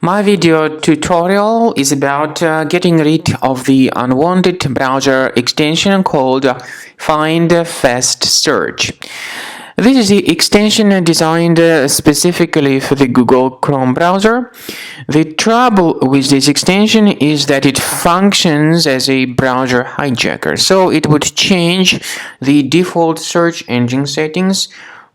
My video tutorial is about getting rid of the unwanted browser extension called FindFast Search. This is the extension designed specifically for the Google Chrome browser. The trouble with this extension is that it functions as a browser hijacker, so it would change the default search engine settings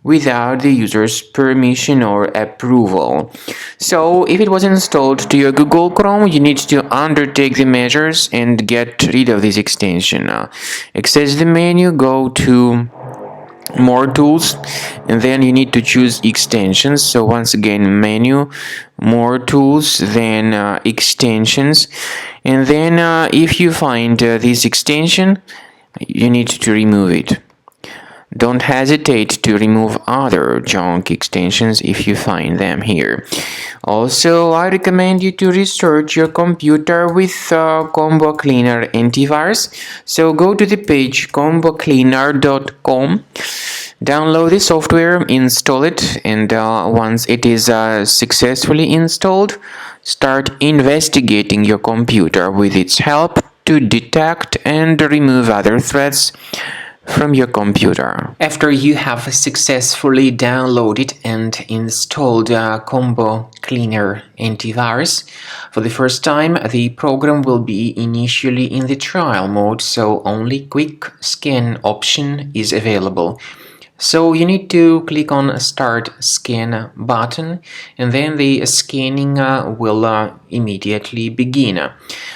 without the user's permission or approval. So if it was installed to your Google Chrome, you need to undertake the measures and get rid of this extension. Access the menu, go to more tools, and then you need to choose extensions. So once again, menu, more tools, then extensions, and then if you find this extension, you need to remove it. Don't hesitate to remove other junk extensions if you find them here. Also, I recommend you to restart your computer with Combo Cleaner antivirus. So go to the page combocleaner.com, download the software, install it, and once it is successfully installed, start investigating your computer with its help to detect and remove other threats from your computer. After you have successfully downloaded and installed Combo Cleaner antivirus, for the first time the program will be initially in the trial mode, so only quick scan option is available. So you need to click on Start Scan button, and then the scanning will immediately begin.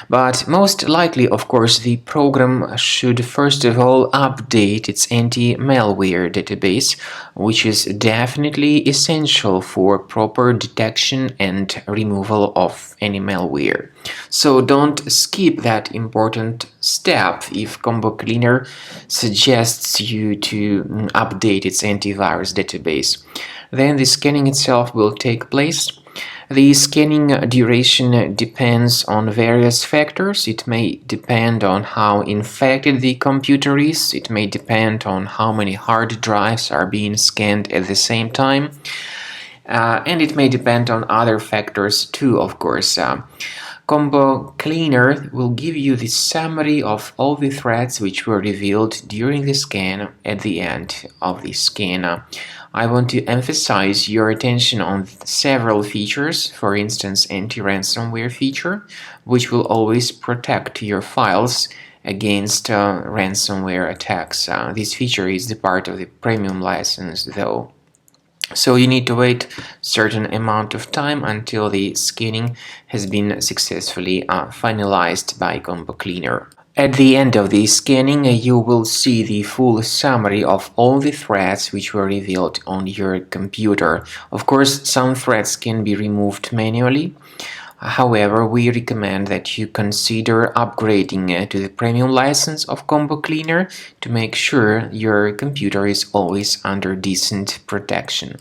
But most likely, of course, the program should first of all update its anti-malware database, which is definitely essential for proper detection and removal of any malware. So don't skip that important step if Combo Cleaner suggests you to update its antivirus database. Then the scanning itself will take place. The scanning duration depends on various factors. It may depend on how infected the computer is. It may depend on how many hard drives are being scanned at the same time. And it may depend on other factors too, of course. Combo Cleaner will give you the summary of all the threats which were revealed during the scan at the end of the scan. I want to emphasize your attention on several features, for instance, anti-ransomware feature, which will always protect your files against ransomware attacks. This feature is the part of the premium license, though. So you need to wait a certain amount of time until the scanning has been successfully finalized by Combo Cleaner. At the end of the scanning, you will see the full summary of all the threats which were revealed on your computer. Of course, some threats can be removed manually. However, we recommend that you consider upgrading to the premium license of Combo Cleaner to make sure your computer is always under decent protection.